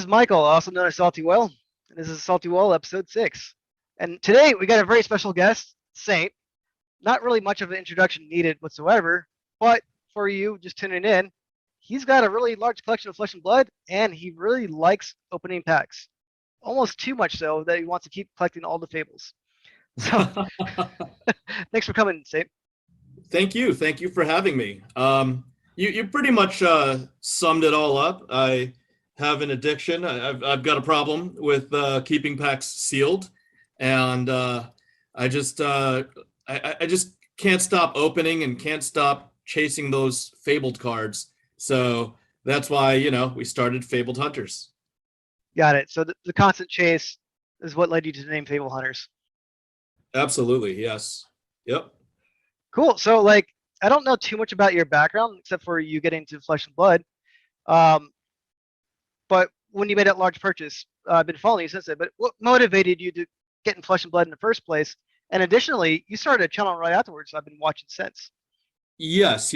is Michael, also known as Salty Well, and this is Salty Well episode 6. And today we got a very special guest, Saint. Not really much of an introduction needed whatsoever, but for you just tuning in, he's got a really large collection of Flesh and Blood, and he really likes opening packs. Almost too much so that he wants to keep collecting all the fables. So, thanks for coming, Saint. Thank you. Thank you for having me. You pretty much summed it all up. I have an addiction. I've got a problem with keeping packs sealed, and I just can't stop opening and can't stop chasing those fabled cards. So that's why we started Fabled Hunters. Got it. So the constant chase is what led you to the name Fable Hunters. Absolutely. Yes. Yep. Cool. So I don't know too much about your background except for you getting into Flesh and Blood. But when you made that large purchase, I've been following you since then, but what motivated you to get in Flesh and Blood in the first place? And additionally, you started a channel right afterwards, so I've been watching since. Yes.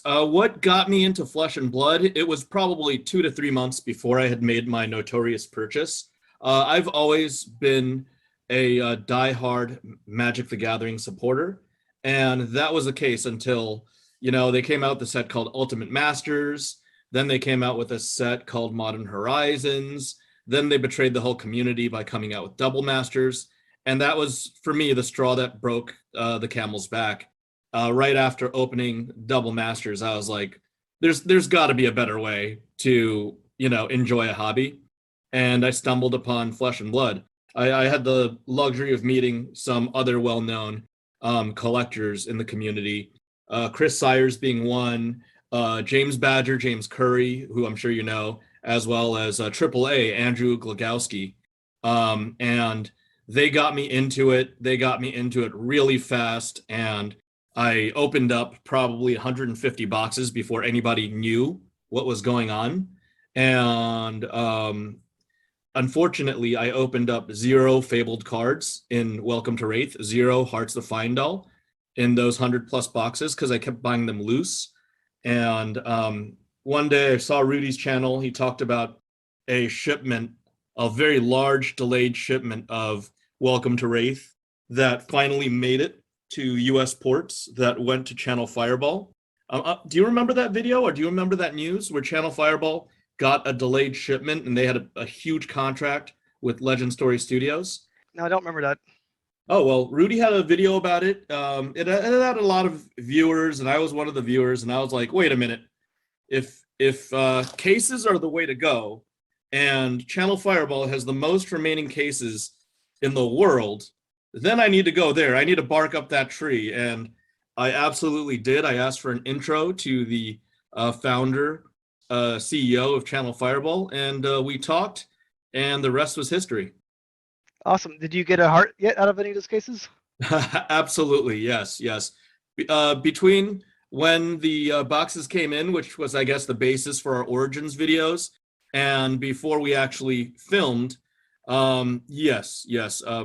What got me into Flesh and Blood, it was probably 2 to 3 months before I had made my notorious purchase. I've always been a diehard Magic the Gathering supporter, and that was the case until, they came out with a set called Ultimate Masters, then they came out with a set called Modern Horizons, then they betrayed the whole community by coming out with Double Masters, and that was, for me, the straw that broke the camel's back. Right after opening Double Masters, I was like, there's got to be a better way to, enjoy a hobby, and I stumbled upon Flesh and Blood. I had the luxury of meeting some other well-known collectors in the community, Chris Sayers being one, James Badger, James Curry, who I'm sure you know, as well as AAA, Andrew Glagowski. And they got me into it. They got me into it really fast, and I opened up probably 150 boxes before anybody knew what was going on. And unfortunately, I opened up 0 fabled cards in Welcome to Wraith, 0 Hearts of Fyendal in those 100+ boxes because I kept buying them loose. And one day I saw Rudy's channel. He talked about a shipment, a very large delayed shipment of Welcome to Wraith that finally made it to US ports that went to Channel Fireball. Do you remember that video, or do you remember that news where Channel Fireball got a delayed shipment and they had a huge contract with Legend Story Studios? No, I don't remember that. Oh, well, Rudy had a video about it. It had a lot of viewers, and I was one of the viewers, and I was like, wait a minute. If cases are the way to go, and Channel Fireball has the most remaining cases in the world, then I need to go there. I need to bark up that tree, and I absolutely did. I asked for an intro to the founder, CEO of Channel Fireball, and we talked, and the rest was history. Awesome. Did you get a heart yet out of any of those cases? Absolutely, yes. Between when the boxes came in, which was, I guess, the basis for our Origins videos, and before we actually filmed, yes,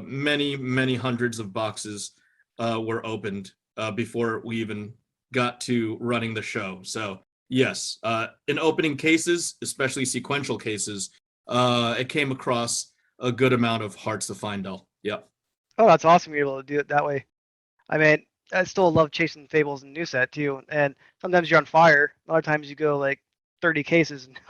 many hundreds of boxes were opened before we even got to running the show. So yes, in opening cases, especially sequential cases, it came across a good amount of Hearts of Fyendal. Yep. Oh, that's awesome. You're able to do it that way. I mean, I still love chasing fables in new set too. And sometimes you're on fire. A lot of times you go 30 cases and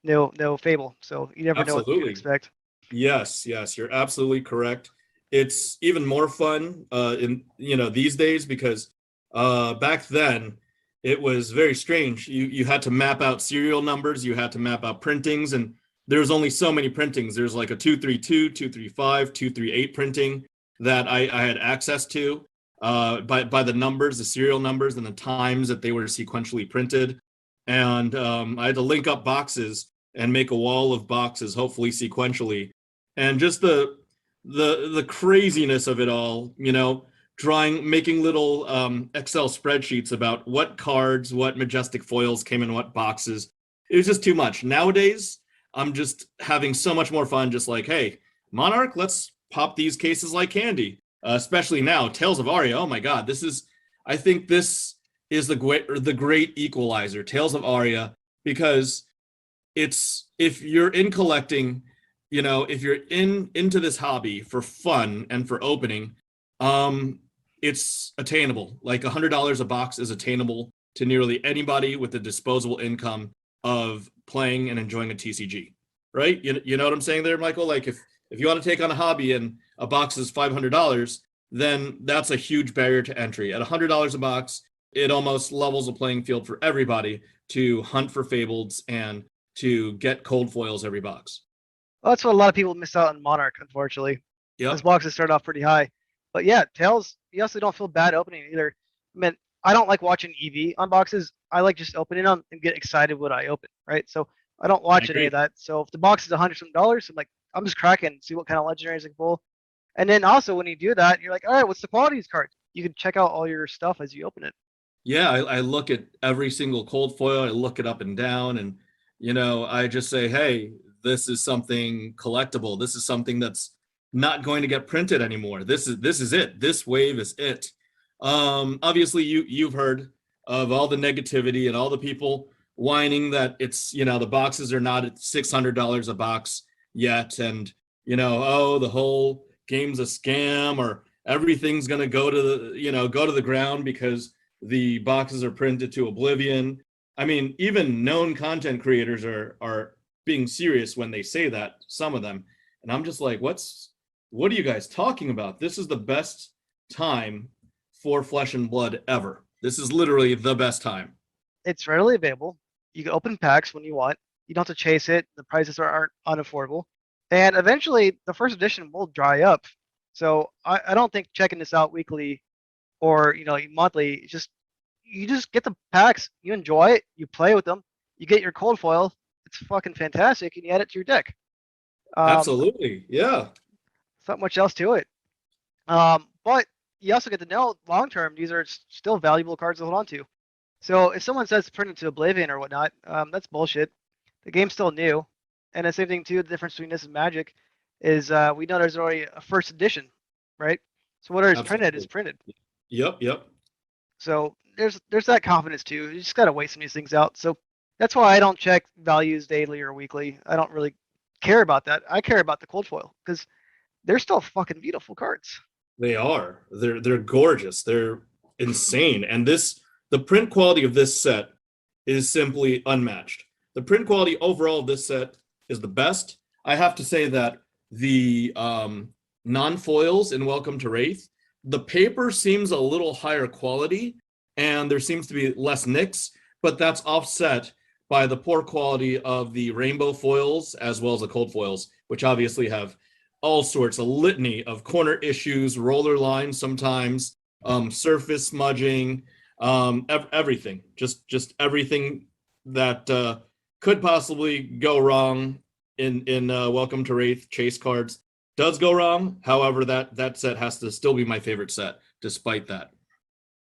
no fable. So you never know what to expect. Yes, you're absolutely correct. It's even more fun in these days because back then it was very strange. You had to map out serial numbers, you had to map out printings, and there's only so many printings. There's like a 232, 235, 238 printing that I had access to by the numbers, the serial numbers, and the times that they were sequentially printed. And I had to link up boxes and make a wall of boxes, hopefully sequentially. And just the craziness of it all, making little Excel spreadsheets about what cards, what majestic foils came in what boxes. It was just too much. Nowadays, I'm just having so much more fun, just like, hey, Monarch, let's pop these cases like candy. Especially now, Tales of Aria, oh my God, I think this is the great equalizer, Tales of Aria, because it's if you're in collecting, if you're into this hobby for fun and for opening, it's attainable. Like $100 a box is attainable to nearly anybody with a disposable income of playing and enjoying a TCG, right? You know what I'm saying there, Michael? Like if you want to take on a hobby and a box is $500, then that's a huge barrier to entry. At $100 a box, it almost levels a playing field for everybody to hunt for fableds and to get cold foils every box. Well, that's what a lot of people miss out on Monarch, unfortunately. Yep. Those boxes start off pretty high. But yeah, Tails, you also don't feel bad opening either. I mean, I don't like watching EV on boxes. I like just opening them and get excited when I open, right? So I don't watch any of that. So if the box is $100 some, I'm like, I'm just cracking, see what kind of legendaries I can pull. And then also when you do that, you're like, all right, what's the quality of these cards? You can check out all your stuff as you open it. Yeah, I look at every single cold foil. I look it up and down, and I just say, hey, this is something collectible. This is something that's not going to get printed anymore. This is it. This wave is it. Obviously, you've heard of all the negativity and all the people whining that it's the boxes are not at $600 a box yet, and oh, the whole game's a scam, or everything's going to go to the ground because the boxes are printed to oblivion. I mean, even known content creators are being serious when they say that, some of them. And I'm just like, what are you guys talking about? This is the best time for Flesh and Blood ever. This is literally the best time. It's readily available. You can open packs when you want. You don't have to chase it. The prices aren't unaffordable. And eventually the first edition will dry up. So I don't think checking this out weekly or monthly, you just get the packs, you enjoy it, you play with them, you get your cold foil, it's fucking fantastic, and you add it to your deck. Absolutely, yeah. It's not much else to it. But you also get to know long term these are still valuable cards to hold on to. So if someone says print it to oblivion or whatnot, that's bullshit. The game's still new, and the same thing too. The difference between this and Magic is we know there's already a first edition, right? So whatever is printed is printed. Yep. So there's that confidence too. You just gotta wait some of these things out. So that's why I don't check values daily or weekly. I don't really care about that. I care about the cold foil because they're still fucking beautiful cards. They are. They're gorgeous. They're insane. And the print quality of this set is simply unmatched. The print quality overall of this set is the best. I have to say that the non-foils in Welcome to Wraith, the paper seems a little higher quality and there seems to be less nicks, but that's offset by the poor quality of the rainbow foils as well as the cold foils, which obviously have all sorts, a litany of corner issues, roller lines sometimes, surface smudging, everything, just everything that could possibly go wrong in Welcome to Wraith chase cards does go wrong. However, that set has to still be my favorite set, despite that.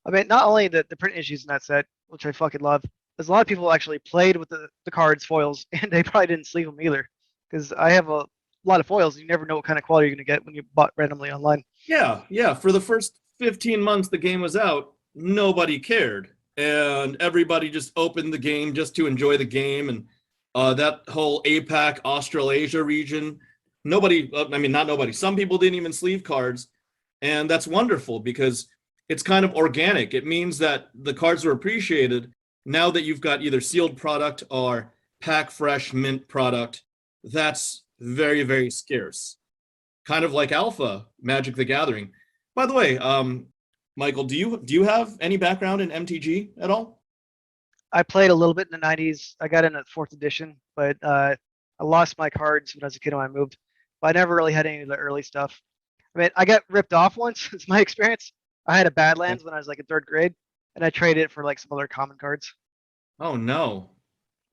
I mean, not only the print issues in that set, which I fucking love, there's a lot of people actually played with the cards foils, and they probably didn't sleeve them either. Because I have a lot of foils, you never know what kind of quality you're going to get when you bought randomly online. Yeah. For the first 15 months the game was out, nobody cared. And everybody just opened the game just to enjoy the game. And that whole APAC, Australasia region, not nobody. Some people didn't even sleeve cards. And that's wonderful because it's kind of organic. It means that the cards were appreciated. Now that you've got either sealed product or pack fresh mint product, that's very, very scarce. Kind of like Alpha Magic the Gathering. By the way, Michael, do you have any background in MTG at all? I played a little bit in the 90s. I got in at 4th edition, but I lost my cards when I was a kid when I moved. But I never really had any of the early stuff. I mean, I got ripped off once. It's my experience. I had a Badlands when I was like in 3rd grade, and I traded it for like some other common cards. Oh no.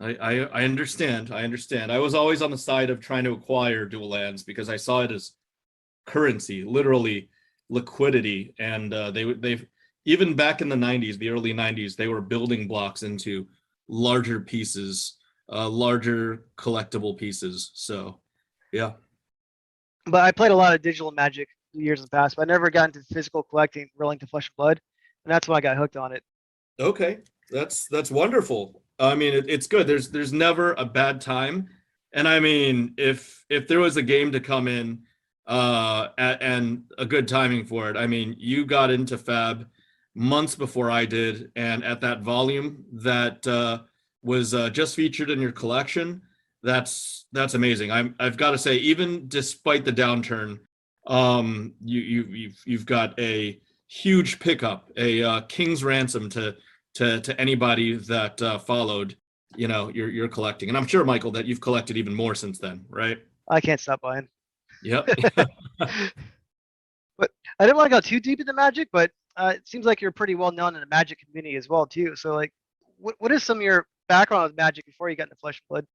I understand. I was always on the side of trying to acquire dual lands because I saw it as currency, literally liquidity. And they've even back in the 90s, the early 90s, they were building blocks into larger pieces, larger collectible pieces. So, yeah. But I played a lot of digital Magic years in the past, but I never got into physical collecting, rolling to Flesh and Blood, and that's when I got hooked on it. Okay, that's wonderful. I mean, it's good. There's never a bad time, and I mean, if there was a game to come in, and a good timing for it, I mean, you got into Fab months before I did, and at that volume that was just featured in your collection, that's amazing. I've got to say, even despite the downturn, you've got a huge pickup, a king's ransom to anybody that followed, your collecting. And I'm sure, Michael, that you've collected even more since then, right? I can't stop buying. Yep. But I didn't want to go too deep into Magic, but it seems like you're pretty well known in the Magic community as well too. So like, what is some of your background with Magic before you got into Flesh and Blood?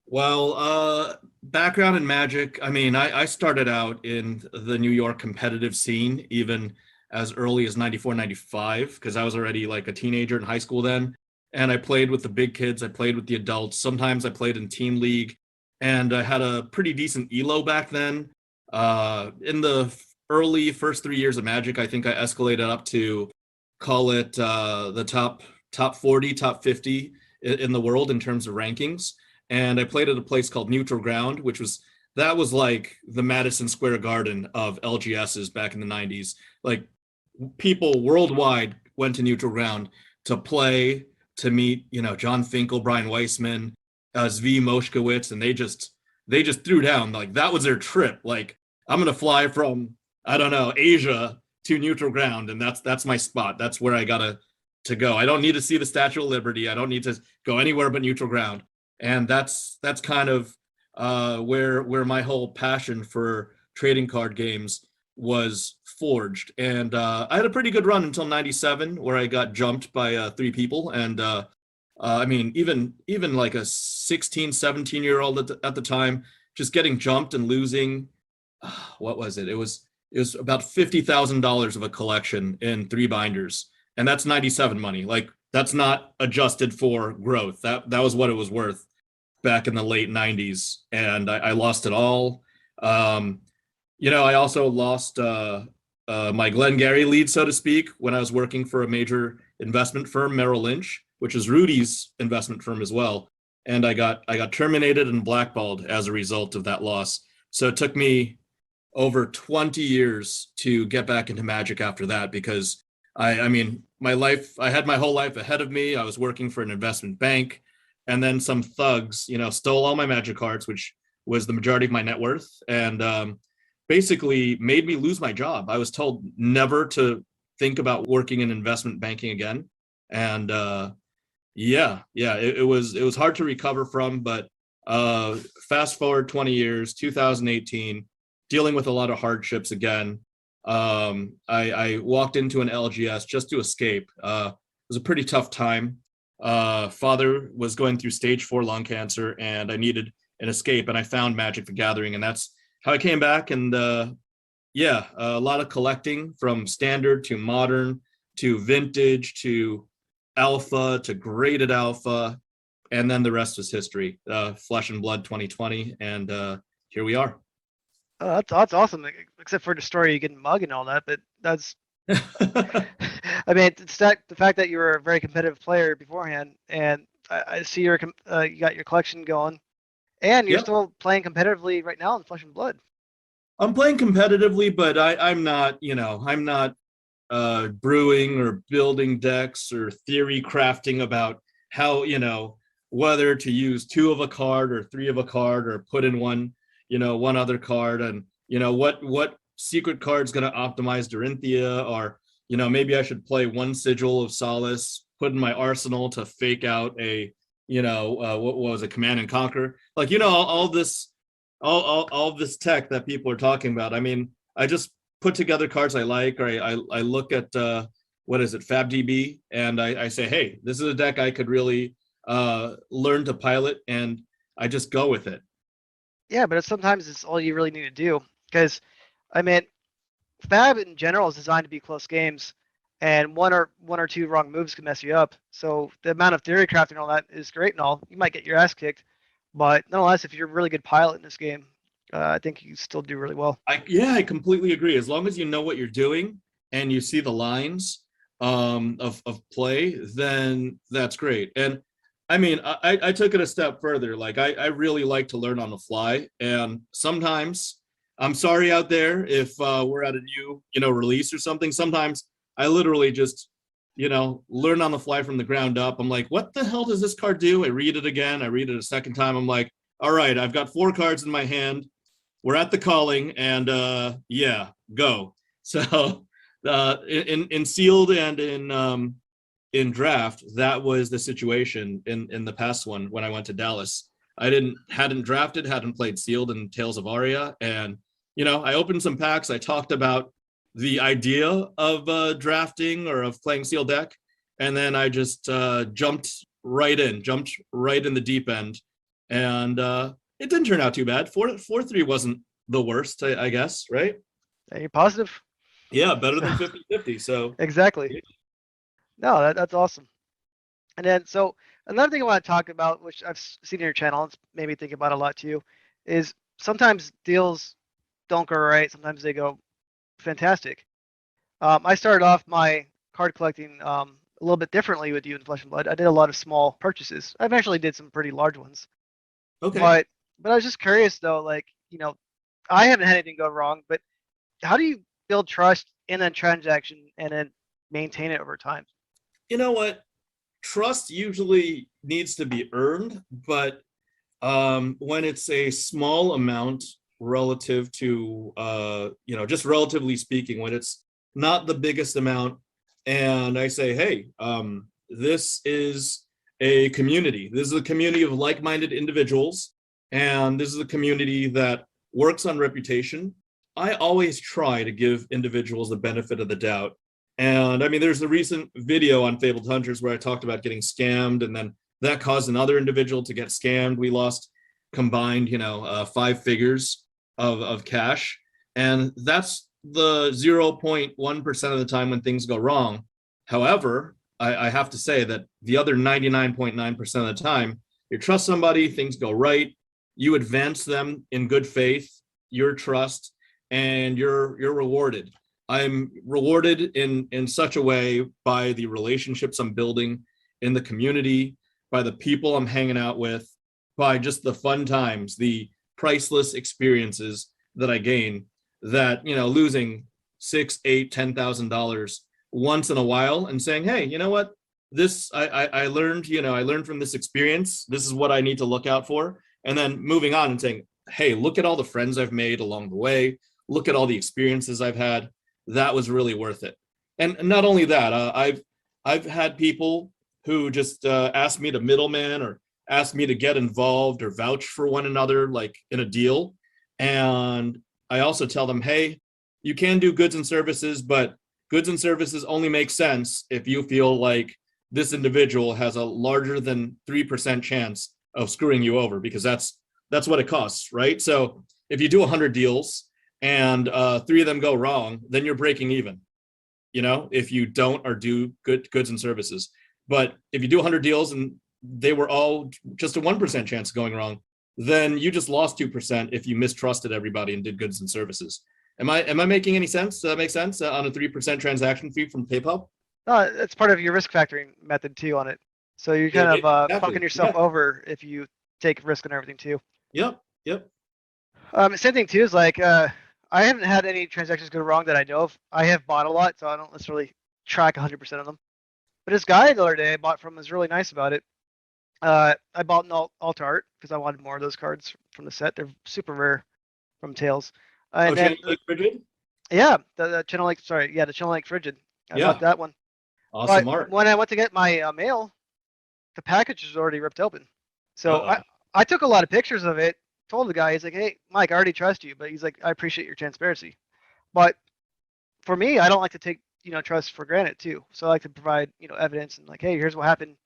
Well, background in Magic. I mean, I started out in the New York competitive scene even as early as 94, 95, because I was already like a teenager in high school then. And I played with the big kids, I played with the adults. Sometimes I played in team league, and I had a pretty decent elo back then. In the early first 3 years of Magic, I think I escalated up to, call it, the top 40, top 50 in the world in terms of rankings. And I played at a place called Neutral Ground, that was like the Madison Square Garden of LGSs back in the 90s. Like, people worldwide went to Neutral Ground to play, to meet, John Finkel, Brian Weissman, Zvi Moshkowitz, and they just threw down. Like, that was their trip. Like, I'm gonna fly from, I don't know, Asia to Neutral Ground, and that's my spot. That's where I gotta to go. I don't need to see the Statue of Liberty. I don't need to go anywhere but Neutral Ground. And that's kind of where my whole passion for trading card games was forged. And I had a pretty good run until 97, where I got jumped by 3 people. And I mean, even like a 16, 17-year-old at the time, just getting jumped and losing, what was it? It was about $50,000 of a collection in 3 binders. And that's 97 money. Like, that's not adjusted for growth. That was what it was worth back in the late 90s. And I lost it all. I also lost my Glengarry lead, so to speak, when I was working for a major investment firm, Merrill Lynch, which is Rudy's investment firm as well. And I got terminated and blackballed as a result of that loss. So it took me over 20 years to get back into Magic after that, because I mean, I had my whole life ahead of me. I was working for an investment bank, and then some thugs, stole all my Magic cards, which was the majority of my net worth, and basically made me lose my job. I was told never to think about working in investment banking again. And it was hard to recover from, but fast forward 20 years, 2018, dealing with a lot of hardships again. I walked into an LGS just to escape. It was a pretty tough time. Father was going through stage 4 lung cancer, and I needed an escape, and I found Magic the Gathering, and that's how I came back. And a lot of collecting, from standard to modern to vintage to alpha to graded alpha, and then the rest was history. Flesh and Blood 2020, and here we are. Oh, that's awesome. Except for the story you getting mugged and all that, but that's. I mean, it's that the fact that you were a very competitive player beforehand, and I see you got your collection going, and you're Yep. still playing competitively right now in Flesh and Blood. I'm playing competitively, but I'm not, I'm not brewing or building decks or theory crafting about how, whether to use 2 of a card or 3 of a card, or put in one other card, and what secret card's going to optimize Dorinthia, or maybe I should play 1 Sigil of Solace, put in my arsenal to fake out a what was a Command and Conquer, like, all this tech that people are talking about. I mean, I just put together cards I like, or I look at what is it, FabDB, and I say, hey, this is a deck I could really learn to pilot, and I just go with it. Yeah, but sometimes it's all you really need to do, because I mean, Fab in general is designed to be close games, and one or two wrong moves can mess you up. So the amount of theory crafting and all that is great and all. You might get your ass kicked, but nonetheless, if you're a really good pilot in this game, I think you still do really well. I completely agree. As long as you know what you're doing and you see the lines of play, then that's great. And I mean, I took it a step further. Like I really like to learn on the fly, and sometimes I'm sorry out there if we're at a new release or something. Sometimes I literally just learn on the fly from the ground up. I'm like, what the hell does this card do? I read it again. I read it a second time. I'm like, all right, I've got 4 cards in my hand. We're at the calling, and yeah, go. So in sealed and in draft, that was the situation in the past one when I went to Dallas. I hadn't drafted, hadn't played sealed in Tales of Aria, and I opened some packs. I talked about the idea of drafting or of playing sealed deck, and then I just jumped right in the deep end, and it didn't turn out too bad. 4-3 wasn't the worst, I guess, right? Are you positive? Yeah, better than 50-50. So Exactly. No, that's awesome. And then, so another thing I want to talk about, which I've seen in your channel, it's made me think about a lot too, is sometimes deals don't go right. Sometimes they go fantastic. I started off my card collecting a little bit differently with you in Flesh and Blood. I did a lot of small purchases. I eventually did some pretty large ones. okay. But I was just curious though, like, I haven't had anything go wrong, but how do you build trust in a transaction and then maintain it over time? You know what? Trust usually needs to be earned, but when it's a small amount relative to just relatively speaking, when it's not the biggest amount, and I say, hey, this is a community. This is a community of like-minded individuals, and this is a community that works on reputation. I always try to give individuals the benefit of the doubt. And I mean, there's a recent video on Fabled Hunters where I talked about getting scammed, and then that caused another individual to get scammed. We lost combined, 5 figures of cash. And that's the 0.1% of the time when things go wrong. However, I have to say that the other 99.9% of the time, you trust somebody, things go right, you advance them in good faith, your trust, and you're rewarded. I'm rewarded in such a way by the relationships I'm building in the community, by the people I'm hanging out with, by just the fun times, the priceless experiences that I gain, that losing $6, $8, $10,000 once in a while and saying, hey, you know what? This I learned, I learned from this experience. This is what I need to look out for. And then moving on and saying, hey, look at all the friends I've made along the way. Look at all the experiences I've had. That was really worth it. And not only that, I've had people who just ask me to middleman or ask me to get involved or vouch for one another, like in a deal. And I also tell them, hey, you can do goods and services, but goods and services only make sense if you feel like this individual has a larger than 3% chance of screwing you over, because that's what it costs, right? So if you do 100 deals and 3 of them go wrong, then you're breaking even, if you don't or do goods and services. But if you do 100 deals and they were all just a 1% chance of going wrong, then you just lost 2% if you mistrusted everybody and did goods and services. Am I making any sense? Does that make sense on a 3% transaction fee from PayPal? It's part of your risk factoring method too on it. So you're kind of Exactly. fucking yourself Yeah. over if you take risk and everything too. Yep. Same thing too is like I haven't had any transactions go wrong that I know of. I have bought a lot, so I don't necessarily track 100% of them. But this guy the other day I bought from was really nice about it. I bought an alt art because I wanted more of those cards from the set. They're super rare from Tales. And then Channel Lake Frigid? yeah, the Channel Lake, sorry, yeah, the Channel Lake Frigid. I bought Yeah. that one. Awesome But art. when I went to get my mail, the package was already ripped open. So Uh-oh. I took a lot of pictures of it, told the guy, he's like, hey, Mike, I already trust you, but he's like, I appreciate your transparency. But for me, I don't like to take, trust for granted too. So I like to provide, evidence and like, hey, here's what happened.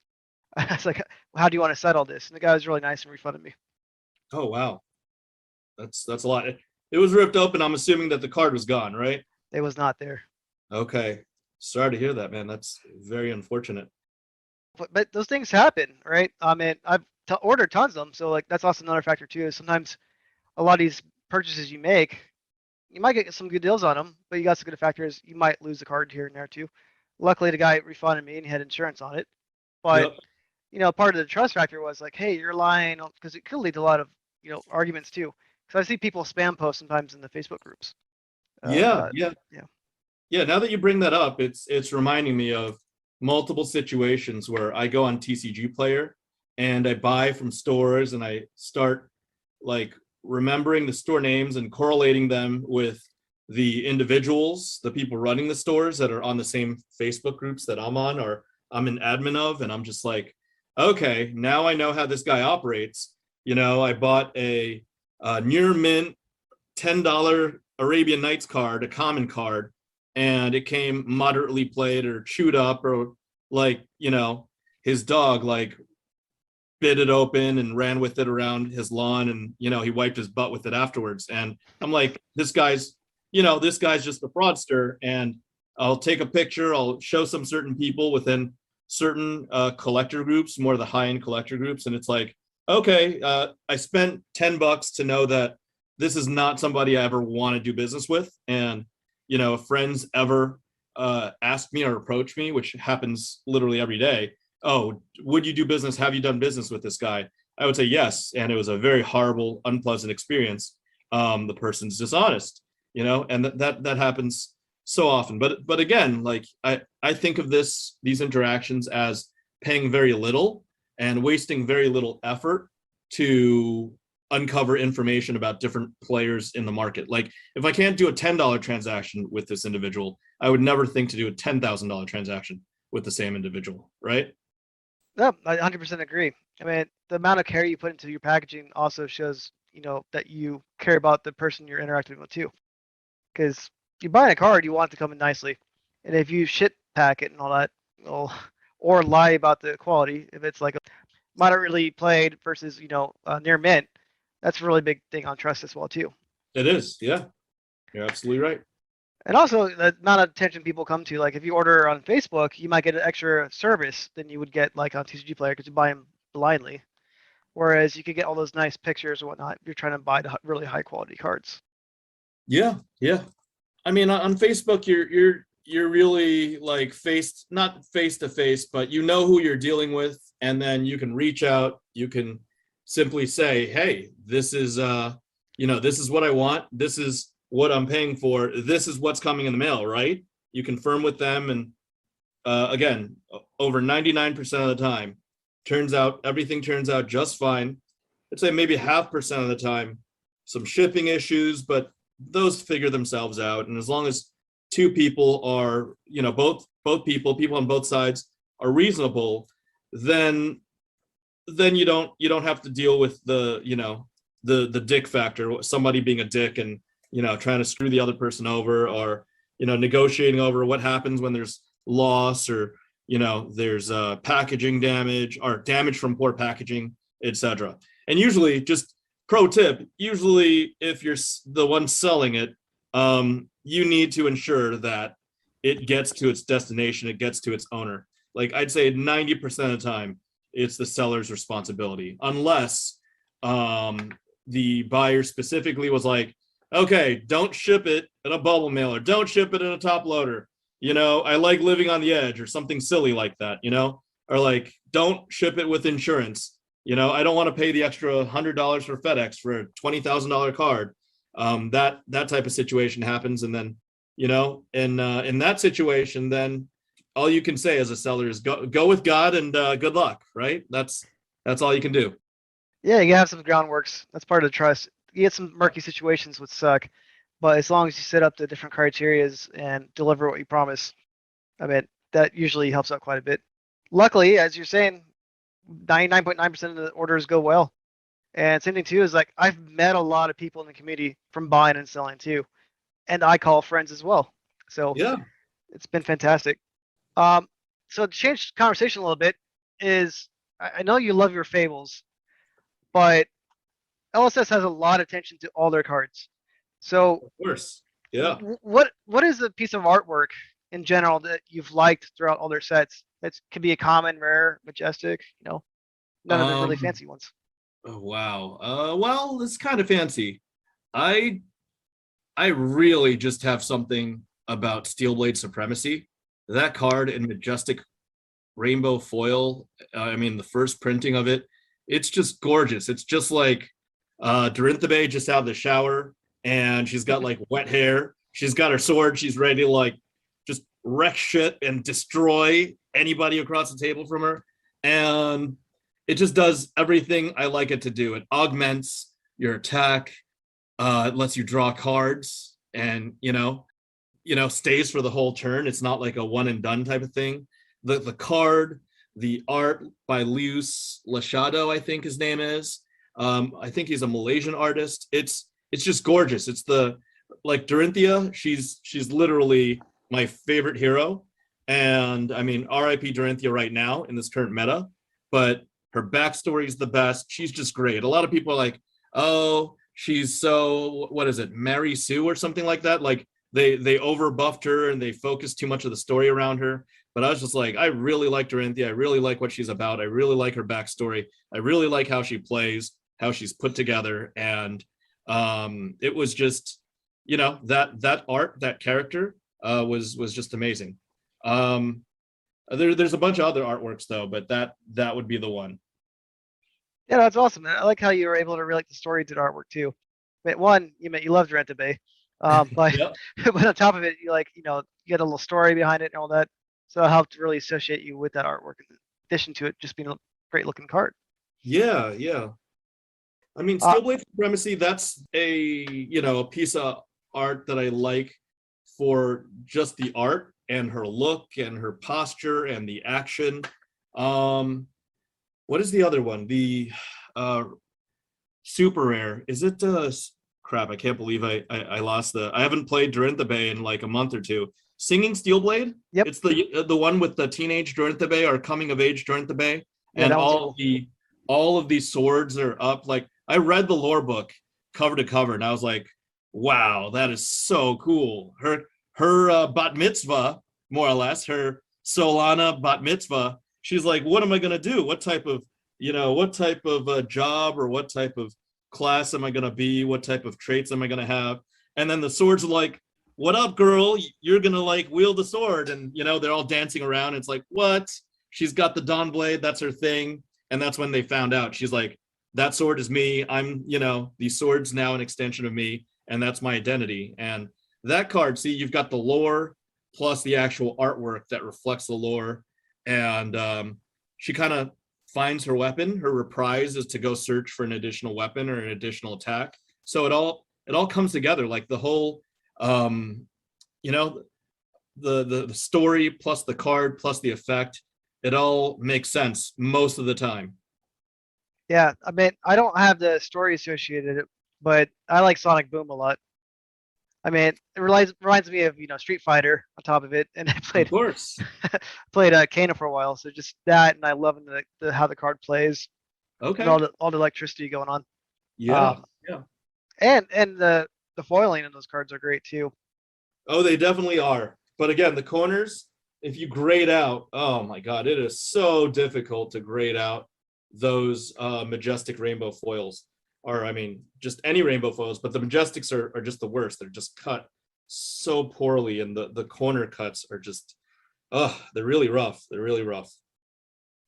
I was like, how do you want to settle this? And the guy was really nice and refunded me. Oh, wow. That's a lot. It was ripped open. I'm assuming that the card was gone, right? It was not there. Okay. Sorry to hear that, man. That's very unfortunate. But those things happen, right? I mean, I've ordered tons of them. So like, that's also another factor too. Is sometimes a lot of these purchases you make, you might get some good deals on them, but you got some good factors. You might lose the card here and there too. Luckily, the guy refunded me and he had insurance on it. But Yep. part of the trust factor was like, hey, you're lying, because it could lead to a lot of, arguments too. Because I see people spam post sometimes in the Facebook groups. Yeah, About, yeah, yeah. yeah. Now that you bring that up, it's reminding me of multiple situations where I go on TCG Player and I buy from stores and I start like remembering the store names and correlating them with the individuals, the people running the stores that are on the same Facebook groups that I'm on or I'm an admin of. And I'm just like, okay, now I know how this guy operates. I bought a near mint $10 Arabian Nights card, a common card, and it came moderately played or chewed up or like, his dog like bit it open and ran with it around his lawn and he wiped his butt with it afterwards. And I'm like, this guy's just a fraudster. And I'll take a picture, I'll show some certain people within certain collector groups, more of the high-end collector groups, and it's like, okay, I spent $10 to know that this is not somebody I ever want to do business with. And if friends ever ask me or approach me, which happens literally every day, oh, would you do business? Have you done business with this guy? I would say yes. And it was a very horrible, unpleasant experience. The person's dishonest, and that happens so often. But again, like I think of these interactions as paying very little and wasting very little effort to uncover information about different players in the market. Like if I can't do a $10 transaction with this individual, I would never think to do a $10,000 transaction with the same individual, right? No, I 100% agree. I mean, the amount of care you put into your packaging also shows, that you care about the person you're interacting with too. Because you're buying a card, you want it to come in nicely. And if you shit pack it and all that, or lie about the quality, if it's like a moderately played versus, near mint, that's a really big thing on trust as well too. It is. Yeah, you're absolutely right. And also the amount of attention people come to, like if you order on Facebook, you might get an extra service than you would get like on TCG Player because you buy them blindly. Whereas you could get all those nice pictures and whatnot if you're trying to buy the really high quality cards. Yeah, yeah. I mean, on Facebook, you're really like not face to face, but you know who you're dealing with, and then you can reach out. You can simply say, "Hey, this is this is what I want. This is what I'm paying for. This is what's coming in the mail." Right? You confirm with them, and again, over 99% of the time, everything turns out just fine. I'd say maybe 0.5% of the time, some shipping issues, but those figure themselves out. And as long as two people are, both people on both sides are reasonable, then you don't have to deal with the dick factor, somebody being a dick and trying to screw the other person over, or negotiating over what happens when there's loss, or there's packaging damage or damage from poor packaging, etc. And usually, just pro tip, usually if you're the one selling it, you need to ensure that it gets to its destination, it gets to its owner. Like I'd say 90% of the time, it's the seller's responsibility, unless the buyer specifically was like, okay, don't ship it in a bubble mailer, don't ship it in a top loader. I like living on the edge, or something silly like that, or like, don't ship it with insurance. I don't want to pay the extra $100 for FedEx for a $20,000 card. That type of situation happens. And then, in that situation, then all you can say as a seller is go with God and good luck, right? That's all you can do. Yeah, you have some groundworks. That's part of the trust. You get some murky situations which suck, but as long as you set up the different criterias and deliver what you promise, I mean, that usually helps out quite a bit. Luckily, as you're saying, 99.9% of the orders go well. And same thing too is like I've met a lot of people in the community from buying and selling too, and I call friends as well. So Yeah. it's been fantastic. So to change conversation a little bit is I know you love your fables, but LSS has a lot of attention to all their cards. So Of course. Yeah. what is the piece of artwork in general that you've liked throughout all their sets? That could be a common, rare, majestic, none of the really fancy ones. Oh, wow. Well, it's kind of fancy. I really just have something about Steelblade Supremacy. That card in majestic rainbow foil. I mean, the first printing of it, it's just gorgeous. It's just like Dorinthebe just out of the shower, and she's got like wet hair. She's got her sword. She's ready to like just wreck shit and destroy anybody across the table from her. And it just does everything I like it to do. It augments your attack. It lets you draw cards, and stays for the whole turn. It's not like a one and done type of thing. The card, the art by Luis Lachado, I think his name is. I think he's a Malaysian artist. It's just gorgeous. It's like Dorinthia. She's literally my favorite hero, and I mean, R.I.P. Dorinthia right now in this current meta, but her backstory is the best. She's just great. A lot of people are like, oh, she's so, what is it, Mary Sue or something like that? Like they over buffed her and they focused too much of the story around her. But I was just like, I really like Dorinthia. I really like what she's about. I really like her backstory. I really like how she plays, how she's put together. And it was just, that art, that character was just amazing. There's a bunch of other artworks though, but that would be the one. Yeah, that's awesome. I like how you were able to relate the story to the artwork too. But one, you loved Dorinthebe, but Yep. but on top of it, you get a little story behind it and all that. So it helped really associate you with that artwork in addition to it just being a great looking card. Yeah. I mean, Steelblade Supremacy, that's a piece of art that I like for just the art and her look and her posture and the action. What is the other one? The super rare. Is it crap? I can't believe I lost I haven't played Dorinthebe in like a month or two. Singing Steelblade. Yep. It's the one with the teenage Dorinthebe or coming of age Dorinthebe, Yeah, and that one's cool. all of these swords are up. Like I read the lore book cover to cover, and I was like, wow, that is so cool. Her bat mitzvah, more or less, her Solana bat mitzvah. She's like, what am I gonna do? What type of job or what type of class am I gonna be? What type of traits am I gonna have? And then the swords are like, what up, girl? You're gonna like wield the sword, and they're all dancing around. It's like, what? She's got the Dawn Blade, that's her thing. And that's when they found out. She's like, that sword is me. I'm, the sword's now an extension of me, and that's my identity. And that card, see, you've got the lore plus the actual artwork that reflects the lore. And she kind of finds her weapon. Her reprise is to go search for an additional weapon or an additional attack. So it all comes together, like the whole the story plus the card plus the effect, it all makes sense most of the time. Yeah, I mean, I don't have the story associated, but I like Sonic Boom a lot. I mean, it reminds me of Street Fighter on top of it, and I Of course. played Kana for a while, so just that, and I love how the card plays, Okay. and all the electricity going on. Yeah. And the foiling in those cards are great too. Oh, they definitely are. But again, the corners, if you grade out, oh my God, it is so difficult to grade out those majestic rainbow foils. Or I mean, just any rainbow foils, but the majestics are just the worst. They're just cut so poorly, and the corner cuts are just, they're really rough. They're really rough.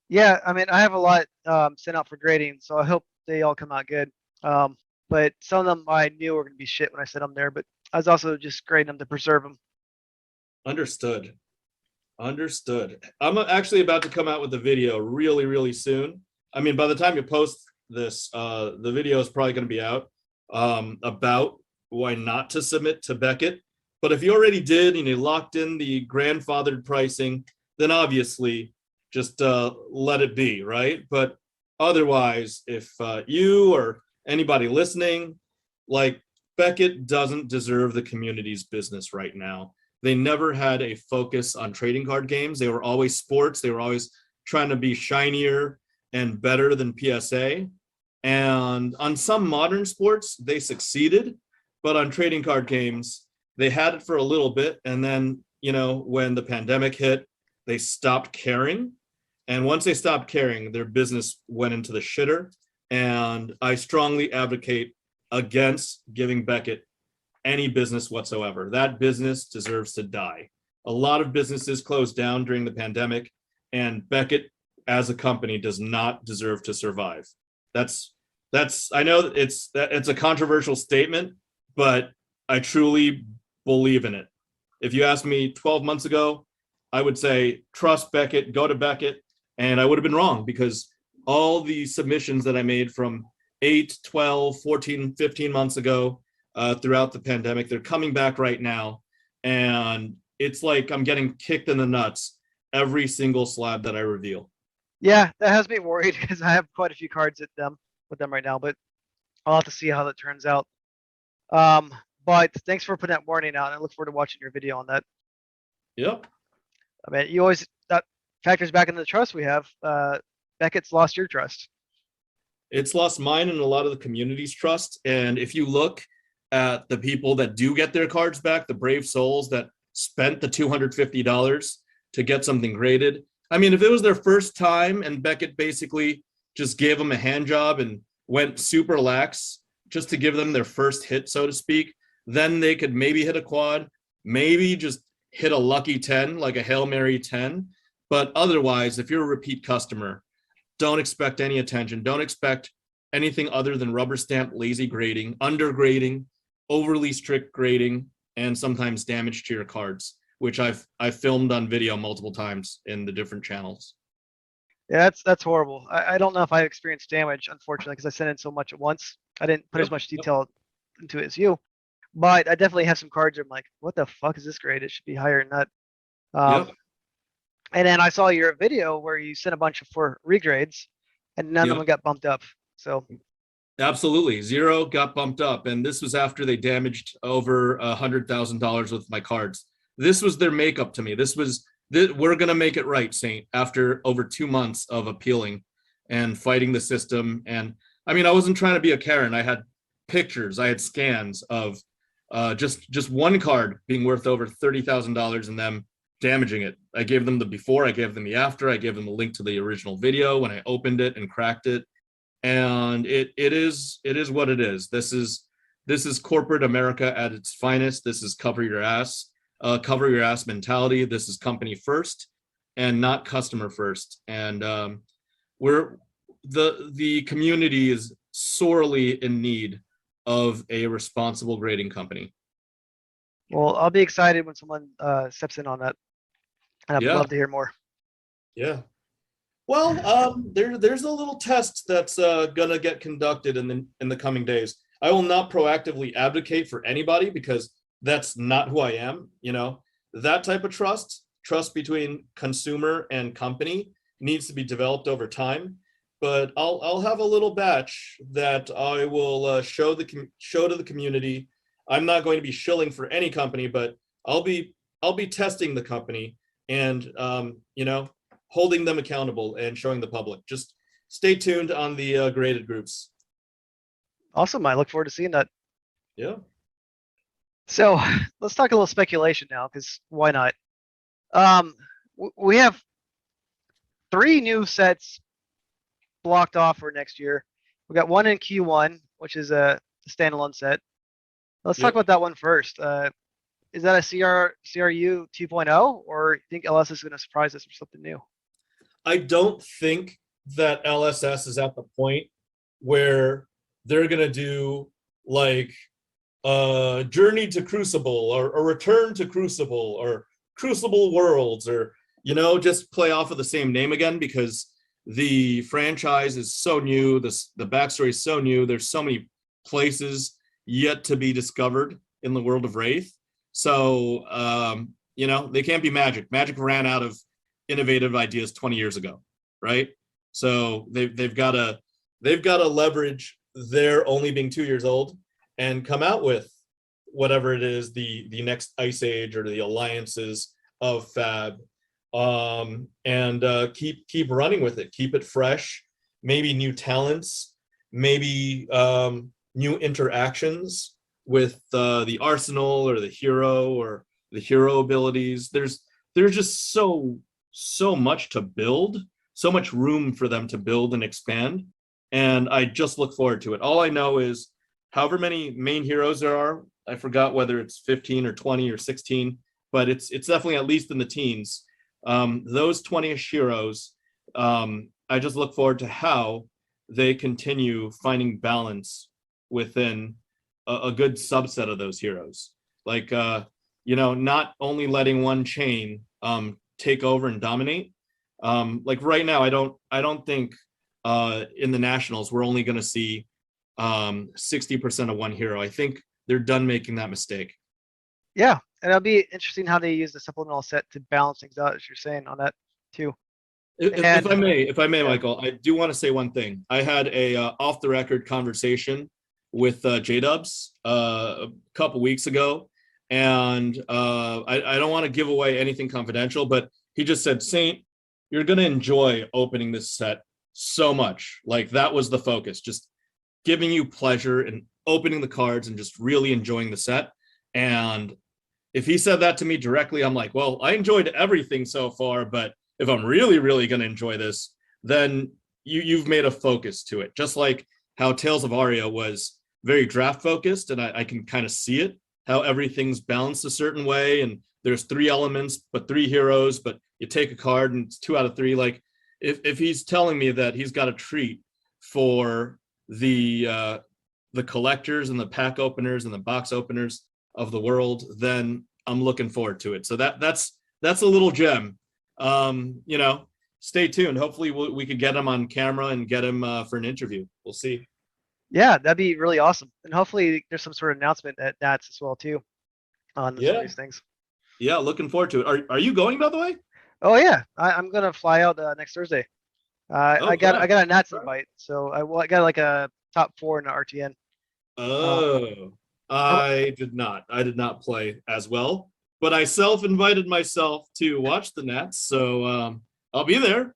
Yeah, I mean, I have a lot sent out for grading, so I hope they all come out good. But some of them I knew were going to be shit when I sent them there, but I was also just grading them to preserve them. Understood. I'm actually about to come out with a video really, really soon. I mean, by the time you post this, the video is probably going to be out about why not to submit to Beckett. But if you already did and you locked in the grandfathered pricing, then obviously just let it be, right? But otherwise, if you or anybody listening, like, Beckett doesn't deserve the community's business right now. They never had a focus on trading card games. They were always sports. They were always trying to be shinier and better than PSA. And on some modern sports, they succeeded. But on trading card games, they had it for a little bit. And then, when the pandemic hit, they stopped caring. And once they stopped caring, their business went into the shitter. And I strongly advocate against giving Beckett any business whatsoever. That business deserves to die. A lot of businesses closed down during the pandemic, and Beckett as a company does not deserve to survive. That's I know it's a controversial statement, but I truly believe in it. If you asked me 12 months ago, I would say trust Beckett, go to Beckett, and I would have been wrong, because all the submissions that I made from 8, 12, 14, 15 months ago throughout the pandemic, they're coming back right now. And it's like I'm getting kicked in the nuts every single slab that I reveal. Yeah, that has me worried because I have quite a few cards with them right now, but I'll have to see how that turns out. But thanks for putting that warning out, and I look forward to watching your video on that. Yep. I mean, you always, that factors back into the trust we have. Beckett's lost your trust. It's lost mine and a lot of the community's trust. And if you look at the people that do get their cards back, the brave souls that spent the $250 to get something graded. I mean, if it was their first time and Beckett basically just gave them a hand job and went super lax just to give them their first hit, so to speak, then they could maybe hit a quad, maybe just hit a lucky 10, like a Hail Mary 10. But otherwise, if you're a repeat customer, don't expect any attention. Don't expect anything other than rubber stamp lazy grading, undergrading, overly strict grading, and sometimes damage to your cards, which I've filmed on video multiple times in the different channels. Yeah, that's horrible. I don't know if I experienced damage, unfortunately, because I sent in so much at once. I didn't put as much detail into it as you, but I definitely have some cards where I'm like, what the fuck is this grade? It should be higher than that. And then I saw your video where you sent a bunch for regrades, and none of them got bumped up. So absolutely, 0 got bumped up, and this was after they damaged over $100,000 with my cards. This was their makeup to me. We're gonna make it right, Saint, after over 2 months of appealing and fighting the system. And I mean, I wasn't trying to be a Karen. I had pictures, I had scans of just one card being worth over $30,000 and them damaging it. I gave them the before, I gave them the after, I gave them a link to the original video when I opened it and cracked it. And it is what it is. This is corporate America at its finest. This is cover your ass mentality. This is company first and not customer first. And the community is sorely in need of a responsible grading company. Well, I'll be excited when someone steps in on that. And I'd love to hear more. Yeah. Well, there's a little test that's gonna get conducted in the coming days. I will not proactively advocate for anybody because that's not who I am. You know, that type of trust between consumer and company needs to be developed over time. But I'll have a little batch that I will show to the community. I'm not going to be shilling for any company, but I'll be testing the company and holding them accountable and showing the public. Just stay tuned on the graded groups. Awesome. I look forward to seeing that. Yeah. So let's talk a little speculation now, because why not? We have 3 new sets blocked off for next year. We got one in Q1, which is a standalone set. Let's talk about that one first. Is that a CRU 2.0, or you think LS is going to surprise us with something new? I don't think that LSS is at the point where they're going to do like a Journey to Crucible or a Return to Crucible or Crucible Worlds, or, just play off of the same name again, because the franchise is so new. The backstory is so new. There's so many places yet to be discovered in the world of Wraith. So, they can't be Magic. Magic ran out of innovative ideas 20 years ago, right? So they've got to leverage their only being 2 years old and come out with whatever it is, the next Ice Age or the alliances of Fab, and keep running with it, keep it fresh, maybe new talents, maybe new interactions with the arsenal or the hero or the hero abilities. There's just so much to build, so much room for them to build and expand, and I just look forward to it. All I know is however many main heroes there are, I forgot whether it's 15 or 20 or 16, but it's definitely at least in the teens. Those 20ish heroes, I just look forward to how they continue finding balance within a good subset of those heroes. Like, not only letting one chain take over and dominate. Like right now, I don't think in the nationals we're only going to see 60% of one hero. I think they're done making that mistake. Yeah, and it'll be interesting how they use the supplemental set to balance things out, as you're saying on that too. If I And may, yeah. Michael, I do want to say one thing. I had a off the record conversation with J Dubs a couple weeks ago, and I don't want to give away anything confidential, but he just said, Saint, you're going to enjoy opening this set so much. Like that was the focus, just giving you pleasure and opening the cards and just really enjoying the set. And if he said that to me directly, I'm like, well, I enjoyed everything so far, but if I'm really, really going to enjoy this, then you've made a focus to it. Just like how Tales of Aria was very draft focused, and I can kind of see it, how everything's balanced a certain way, and there's 3 elements, but 3 heroes, but you take a card and it's 2 out of 3. Like if he's telling me that he's got a treat for the collectors and the pack openers and the box openers of the world, then I'm looking forward to it. So that's a little gem. Stay tuned. Hopefully we could get him on camera and get him for an interview. We'll see. Yeah, that'd be really awesome. And hopefully there's some sort of announcement at Nats as well too on some of these things. Yeah, looking forward to it. Are you going, by the way? Oh yeah, I'm gonna fly out next Thursday. I got a Nats invite, so I got like a top 4 in the RTN. I did not play as well, but I self-invited myself to watch the Nats, so I'll be there.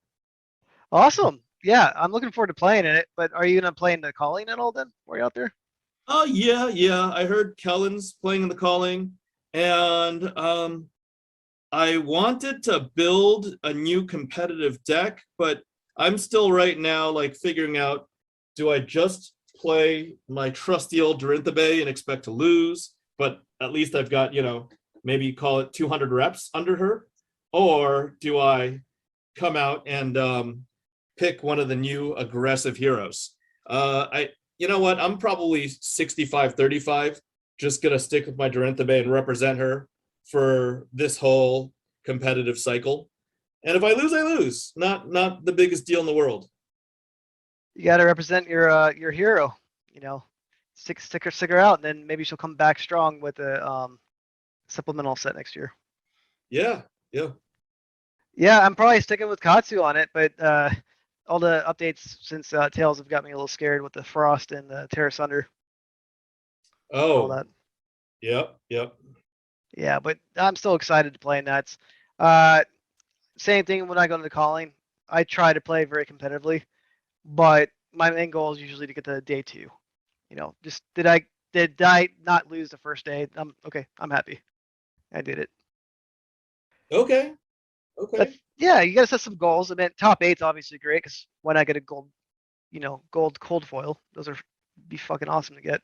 Awesome. Yeah, I'm looking forward to playing in it. But are you gonna play in the calling at all then? While you're out there? Oh yeah. I heard Kellen's playing in the calling, and I wanted to build a new competitive deck, but I'm still right now like figuring out, do I just play my trusty old Dorinthia and expect to lose, but at least I've got, maybe call it 200 reps under her, or do I come out and pick one of the new aggressive heroes? You know what? I'm probably 65-35. Just gonna stick with my Dorinthia and represent her for this whole competitive cycle. And if I lose, I lose. Not the biggest deal in the world. You got to represent your hero. Stick her out, and then maybe she'll come back strong with a supplemental set next year. Yeah. Yeah, I'm probably sticking with Katsu on it, but all the updates since Tails have got me a little scared with the Frost and the Terra Sunder. All that. Yep. Yeah, but I'm still excited to play Nats. Same thing when I go to the calling. I try to play very competitively, but my main goal is usually to get to day 2. Just did I not lose the first day? I'm okay. I'm happy. I did it. Okay. Yeah, you gotta set some goals. I mean, top 8's obviously great because why not get a gold, gold cold foil? Those are be fucking awesome to get.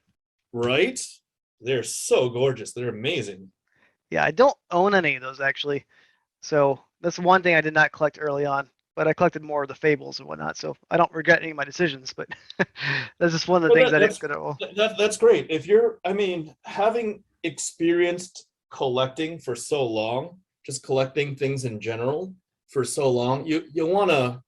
Right? They're so gorgeous. They're amazing. Yeah, I don't own any of those actually. So that's one thing I did not collect early on, but I collected more of the fables and whatnot. So I don't regret any of my decisions, but that's just one of the things I didn't get at all. That's great. Having experienced collecting for so long, just collecting things in general for so long, you want to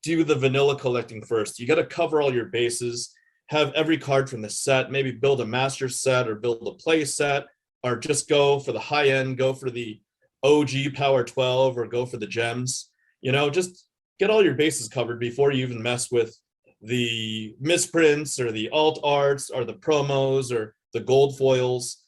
do the vanilla collecting first. You got to cover all your bases, have every card from the set, maybe build a master set or build a play set, or just go for the high end, go for the OG Power 12 or go for the gems. Just get all your bases covered before you even mess with the misprints or the alt arts or the promos or the gold foils.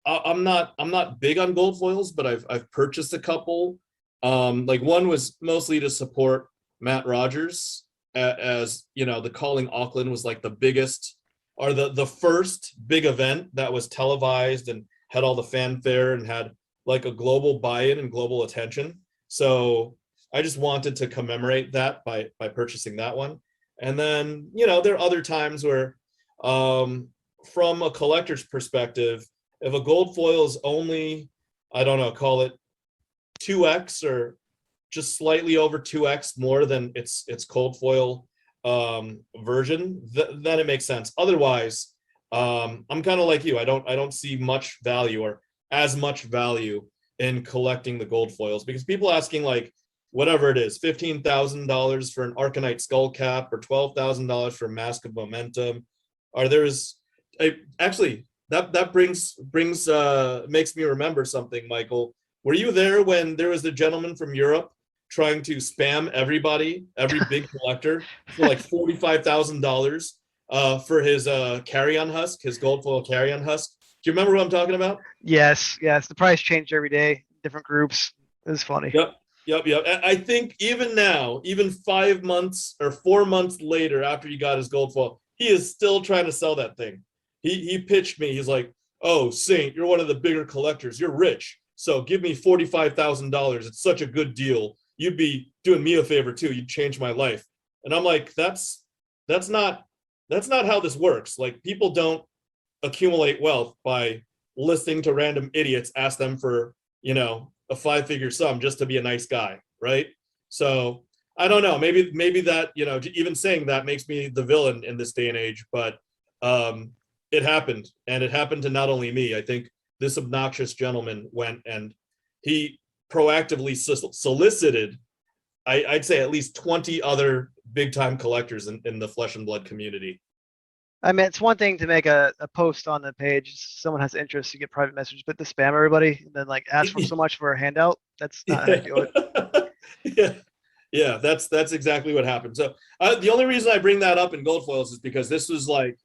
I'm not big on gold foils, but I've purchased a couple. Like one was mostly to support Matt Rogers, as the Calling Auckland was like the biggest or the first big event that was televised and had all the fanfare and had like a global buy-in and global attention. So I just wanted to commemorate that by purchasing that one. And then, there are other times where from a collector's perspective, if a gold foil is only, I don't know, call it 2x or just slightly over 2x more than its cold foil version, then it makes sense. Otherwise, I'm kind of like you. I don't see much value or as much value in collecting the gold foils, because people asking like whatever it is, $15,000 for an Arcanite skull cap or $12,000 for Mask of Momentum, or actually that brings makes me remember something, Michael. Were you there when there was the gentleman from Europe trying to spam every big collector for like $45,000 for his carry-on husk, his gold foil carry-on husk? Do you remember what I'm talking about? Yes. The price changed every day, different groups. It was funny. Yep. I think even now, even 5 months or 4 months later, after he got his gold foil, he is still trying to sell that thing. He pitched me. He's like, "Oh, Saint, you're one of the bigger collectors. You're rich, so give me $45,000. It's such a good deal. You'd be doing me a favor too. You'd change my life." And I'm like, that's not how this works. Like, people don't accumulate wealth by listening to random idiots ask them for, a 5-figure sum just to be a nice guy, right? So I don't know. Maybe that, even saying that makes me the villain in this day and age. But it happened, and it happened to not only me. I think this obnoxious gentleman went and he proactively solicited, I'd say, at least 20 other big time collectors in the Flesh and Blood community. I mean, it's one thing to make a post on the page, someone has interest, you get private message, but to spam everybody and then like ask for so much for a handout, that's not how you do it. Yeah, that's exactly what happened. So the only reason I bring that up in gold foils is because this was like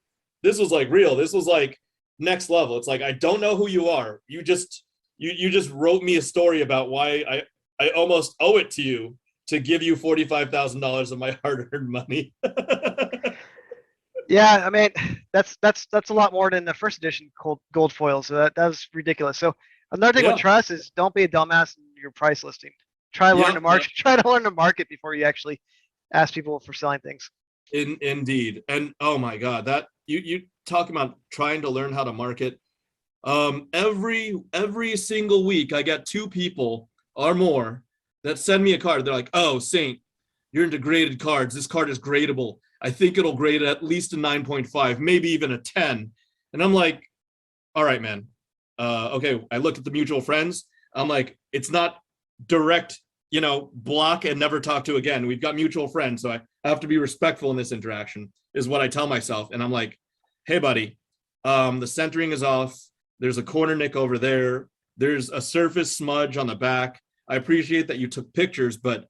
real. This was like next level. It's like, I don't know who you are. You just wrote me a story about why I almost owe it to you to give you $45,000 of my hard-earned money. Yeah, I mean, that's a lot more than the first edition gold foil. So that was ridiculous. So another thing with trust is don't be a dumbass in your price listing. Try to learn the market. Try to learn the market before you actually ask people for selling things. Indeed, and oh my God, that you talk about trying to learn how to market. Every single week, I get 2 people or more that send me a card. They're like, "Oh, Saint, you're into graded cards. This card is gradable. I think it'll grade at least a 9.5, maybe even a 10. And I'm like, all right, man. Okay. I look at the mutual friends. I'm like, it's not direct, block and never talk to again. We've got mutual friends. So I have to be respectful in this interaction, is what I tell myself. And I'm like, hey, buddy, the centering is off. There's a corner nick over there. There's a surface smudge on the back. I appreciate that you took pictures, but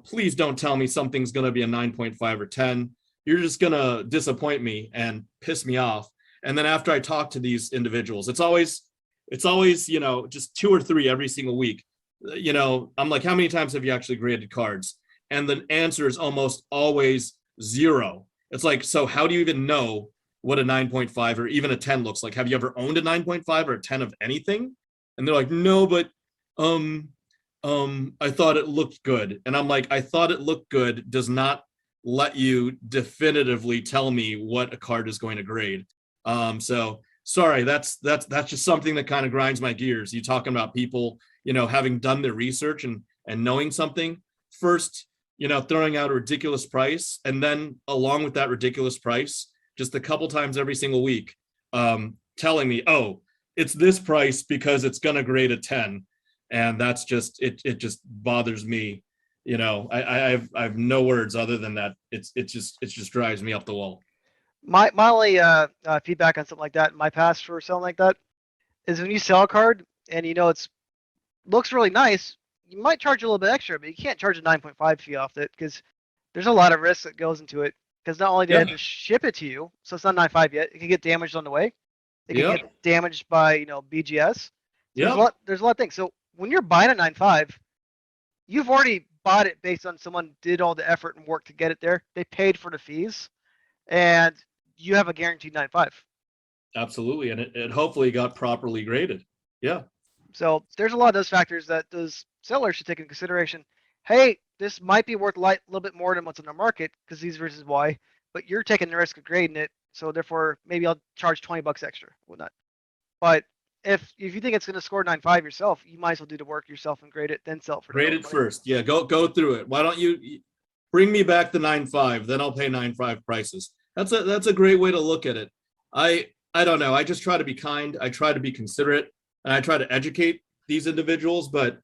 please don't tell me something's going to be a 9.5 or 10. You're just going to disappoint me and piss me off. And then after I talk to these individuals, it's always, just 2 or 3 every single week. I'm like, how many times have you actually graded cards? And the answer is almost always 0. It's like, so how do you even know what a 9.5 or even a 10 looks like? Have you ever owned a 9.5 or a 10 of anything? And they're like, no, but, I thought it looked good. And I'm like, I thought it looked good does not let you definitively tell me what a card is going to grade. So sorry, that's just something that kind of grinds my gears. You talking about people, having done their research and knowing something first, throwing out a ridiculous price. And then along with that ridiculous price, just a couple times every single week, telling me, oh, it's this price because it's going to grade a 10. And that's just, it just bothers me. I have no words other than that. It just drives me up the wall. My only feedback on something like that in my past for selling like that is when you sell a card and it's looks really nice, you might charge a little bit extra, but you can't charge a 9.5 fee off it because there's a lot of risk that goes into it. Because not only do they have to ship it to you, so it's not 9.5 yet, it can get damaged on the way. It can get damaged by BGS. So there's a lot of things. So when you're buying a 9.5, you've already bought it based on someone did all the effort and work to get it there. They paid for the fees, and you have a guaranteed 9.5. Absolutely, and it hopefully got properly graded. Yeah. So there's a lot of those factors that those sellers should take into consideration. Hey, this might be worth a little bit more than what's in the market because these reasons why, but you're taking the risk of grading it, so therefore maybe I'll charge $20 extra, whatnot. But if you think it's going to score 9.5 yourself, you might as well do the work yourself and grade it, then sell it for the Grade lower it money. first. Yeah, go through it. Why don't you bring me back the 9.5? Then I'll pay 9.5 prices. That's a great way to look at it. I don't know. I just try to be kind. I try to be considerate, and I try to educate these individuals. But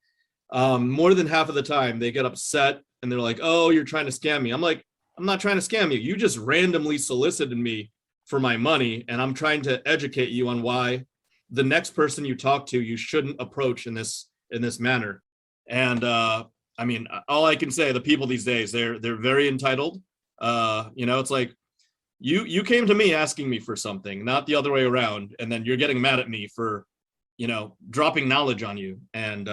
more than half of the time, they get upset and they're like, "Oh, you're trying to scam me." I'm like, "I'm not trying to scam you. You just randomly solicited me for my money, and I'm trying to educate you on why the next person you talk to you shouldn't approach in this manner." And I mean, all I can say, the people these days, they're very entitled. It's like you came to me asking me for something, not the other way around, and then you're getting mad at me for, dropping knowledge on you. And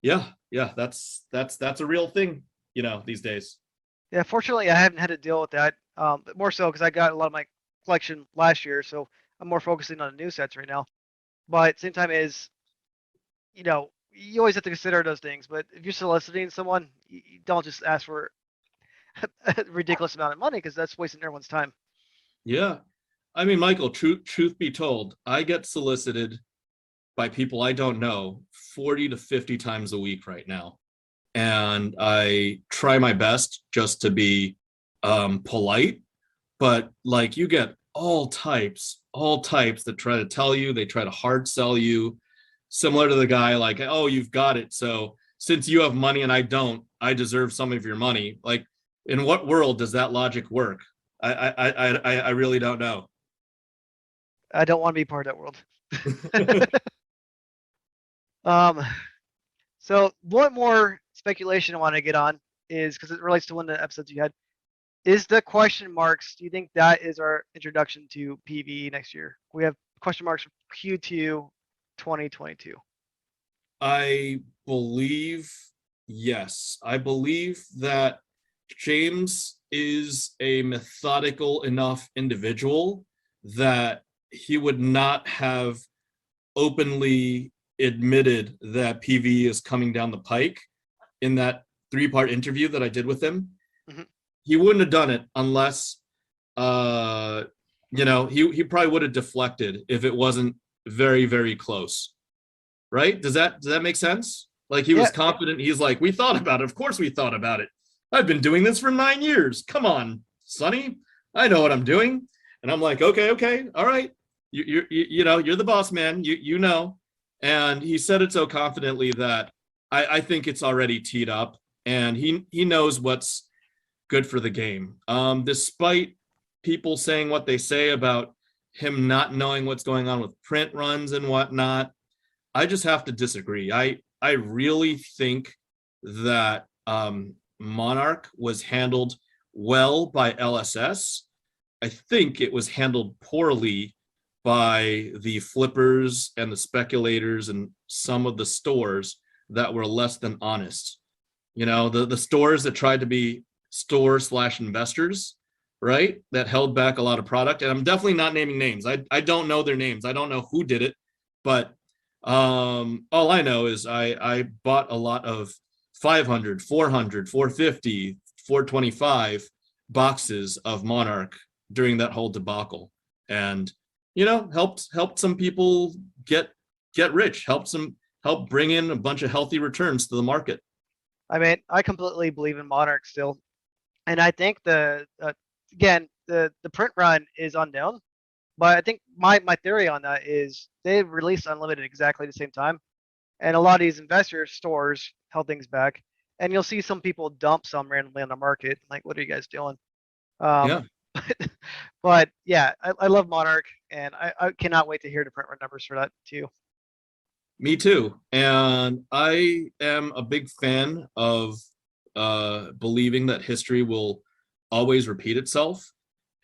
yeah, that's a real thing, these days. Yeah, fortunately, I haven't had to deal with that. But more so because I got a lot of my collection last year, so I'm more focusing on the new sets right now. But at the same time, you always have to consider those things. But if you're soliciting someone, you don't just ask for a ridiculous amount of money because that's wasting everyone's time. Yeah. I mean, Michael, truth be told, I get solicited by people I don't know 40 to 50 times a week right now. And I try my best just to be polite, but like you get all types that try to tell you, they try to hard sell you, similar to the guy like, "Oh, you've got it. So since you have money and I don't, I deserve some of your money." Like, in what world does that logic work? I really don't know. I don't want to be part of that world. um, so one more speculation I want to get on is because it relates to one of the episodes you had. Is the question marks? Do you think that is our introduction to PvE next year? We have question marks for Q2 2022. I believe, yes. I believe that James is a methodical enough individual that he would not have openly admitted that PvE is coming down the pike in that 3-part interview that I did with him. Mhm. He wouldn't have done it unless he probably would have deflected if it wasn't very, very close. Right? Does that make sense? Like, he Yeah, was confident. He's like, "We thought about it. Of course we thought about it. I've been doing this for 9 years. Come on, Sonny. I know what I'm doing." And I'm like, okay, all right. You're the boss, man. You know. And he said it so confidently that I think it's already teed up, and he knows what's good for the game. Despite people saying what they say about him not knowing what's going on with print runs and whatnot, I just have to disagree. I really think that Monarch was handled well by LSS. I think it was handled poorly by the flippers and the speculators and some of the stores that were less than honest. The stores that tried to be store/investors, right? That held back a lot of product. And I'm definitely not naming names. I don't know their names. I don't know who did it, but all I know is I bought a lot of 500, 400, 450, 425 boxes of Monarch during that whole debacle, and helped some people get rich, help bring in a bunch of healthy returns to the market. I mean, I completely believe in Monarch still, and I think again the print run is unknown, but I think my theory on that is they released Unlimited exactly the same time, and a lot of these investor stores held things back, and you'll see some people dump some randomly on the market. Like, what are you guys doing? Yeah, Um, but yeah, I love Monarch, and I cannot wait to hear the print run numbers for that too. me too. And I am a big fan of believing that history will always repeat itself.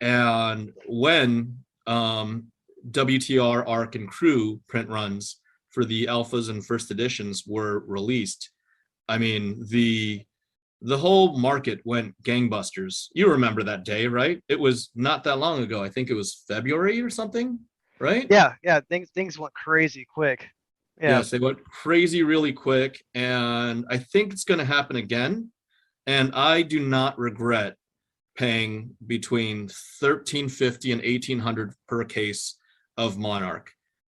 And when WTR, ARC, and Crew print runs for the alphas and first editions were released, I mean, the whole market went gangbusters. You remember that day, right? It was not that long ago. I think it was February or something, right? Yeah, things went crazy quick. Yeah, Yes, they went crazy really quick, and I think it's going to happen again. And I do not regret paying between 1,350 and 1,800 per case of Monarch.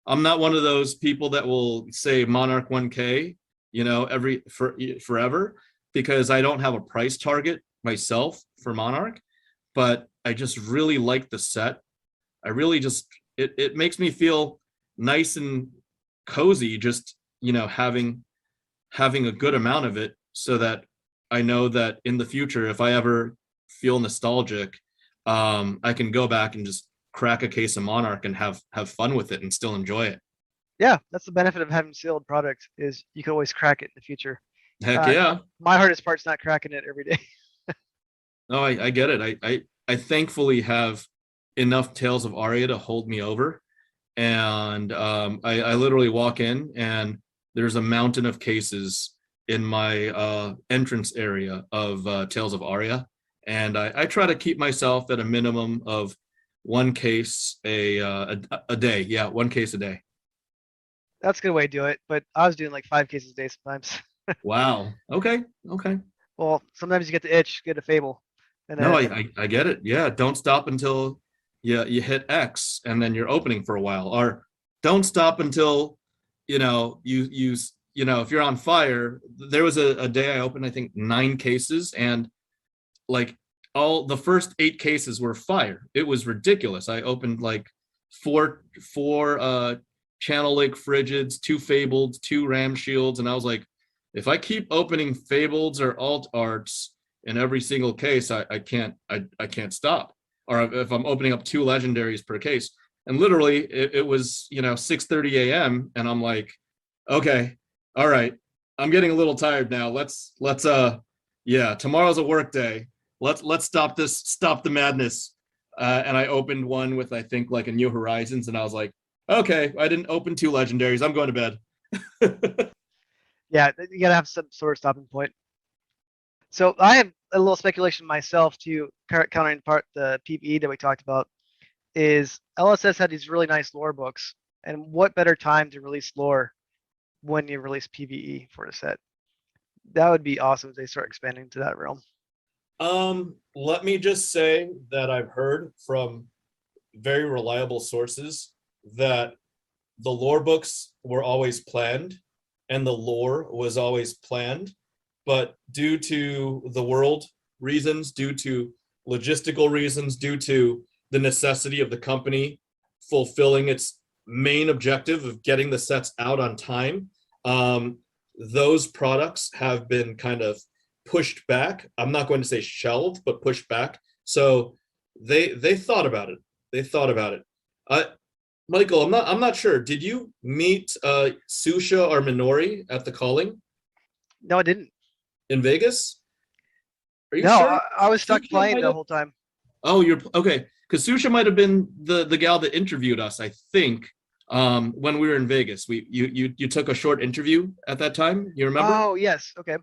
I'm not one of those people that will say Monarch 1K, forever, because I don't have a price target myself for Monarch, but I just really like the set. I really just it makes me feel nice and cozy, just having a good amount of it, so that I know that in the future, if I ever feel nostalgic, I can go back and just crack a case of Monarch and have fun with it and still enjoy it. Yeah, that's the benefit of having sealed product is you can always crack it in the future. Heck Uh, yeah. my hardest part's not cracking it every day. No, I get it. I thankfully have enough Tales of Aria to hold me over. And I literally walk in and there's a mountain of cases in my entrance area of Tales of Aria. And I try to keep myself at a minimum of one case a day. Yeah, one case a day. That's a good way to do it. But I was doing like 5 cases a day sometimes. Wow. Okay. Okay. Well, sometimes you get the itch, get a Fable, and No, then I get it. Yeah, don't stop until you hit X and then you're opening for a while, or don't stop until if you're on fire. There was a day I opened, I think, 9 cases, and like all the first 8 cases were fire. It was ridiculous. I opened like four Channel Lake Frigids, 2 Fabled, 2 Ram Shields, and I was like, if I keep opening Fableds or Alt Arts in every single case, I can't stop. Or if I'm opening up 2 legendaries per case, and literally it was 6:30 a.m. and I'm like, okay, all right, I'm getting a little tired now. Let's yeah, tomorrow's a work day. Let's stop the madness. And I opened one with, I think, like a New Horizons, and I was like, okay, I didn't open 2 legendaries. I'm going to bed. yeah, you gotta have some sort of stopping point. So I have a little speculation myself to counterpart the PPE that we talked about. Is LSS had these really nice lore books, and what better time to release lore when you release PVE for a set? That would be awesome if they start expanding to that realm. Let me just say that I've heard from very reliable sources that the lore books were always planned and the lore was always planned, but due to the world reasons, due to logistical reasons, due to the necessity of the company fulfilling its main objective of getting the sets out on time, those products have been kind of pushed back. I'm not going to say shelved, but pushed back. So they thought about it. They thought about it. Michael, I'm not sure. Did you meet Susha or Minori at the calling No, I didn't. in Vegas? Are you No, sure? I was stuck Susha playing might the have. whole time. Oh, you're okay. Because Susha might have been the gal that interviewed us, I think, when we were in Vegas. You took a short interview at that time. You remember? Oh, yes. Okay.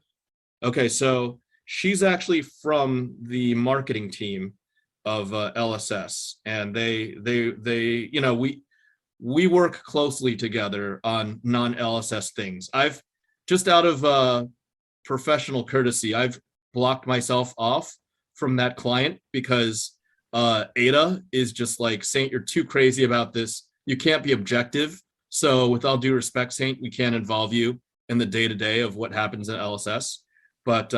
Okay, so she's actually from the marketing team of LSS, and we work closely together on non-LSS things. I've just out of professional courtesy, I've blocked myself off from that client because Ada is just like, Saint, you're too crazy about this. You can't be objective. So with all due respect, Saint, we can't involve you in the day-to-day of what happens at LSS. But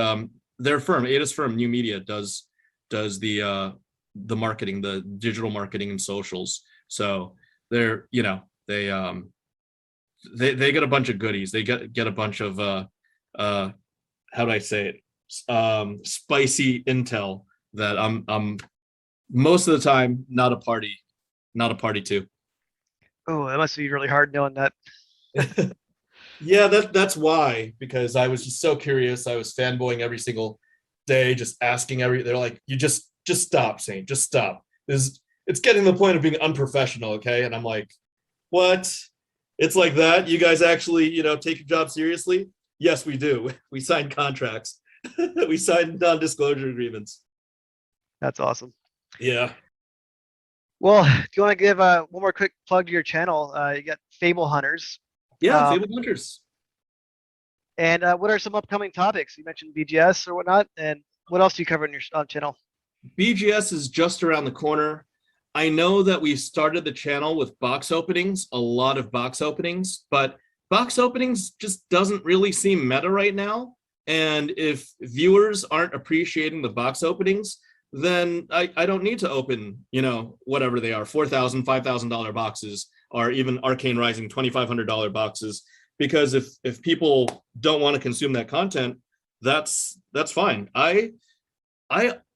their firm, Ada's firm, New Media, does the marketing, the digital marketing and socials. So they're they get a bunch of goodies. They get a bunch of how do I say it, spicy intel that I'm most of the time not a party to. Oh, that must be really hard knowing that. Yeah, that's why, because I was just so curious. I was fanboying every single day, just asking they're like, you just stop, Saint, just stop. It's getting to the point of being unprofessional, okay? And I'm like, what? It's like that? You guys actually, take your job seriously? Yes, we do. We signed contracts. We signed non-disclosure agreements. That's awesome. Yeah. Well, do you want to give one more quick plug to your channel? You got Fable Hunters. Yeah, Fable Hunters. And what are some upcoming topics? You mentioned BGS or whatnot, and what else do you cover in your channel? BGS is just around the corner. I know that we started the channel with box openings, a lot of box openings, but box openings just doesn't really seem meta right now. And if viewers aren't appreciating the box openings, then I don't need to open, whatever they are, $4,000, $5,000 boxes, or even Arcane Rising $2,500 boxes. Because if people don't want to consume that content, that's fine. I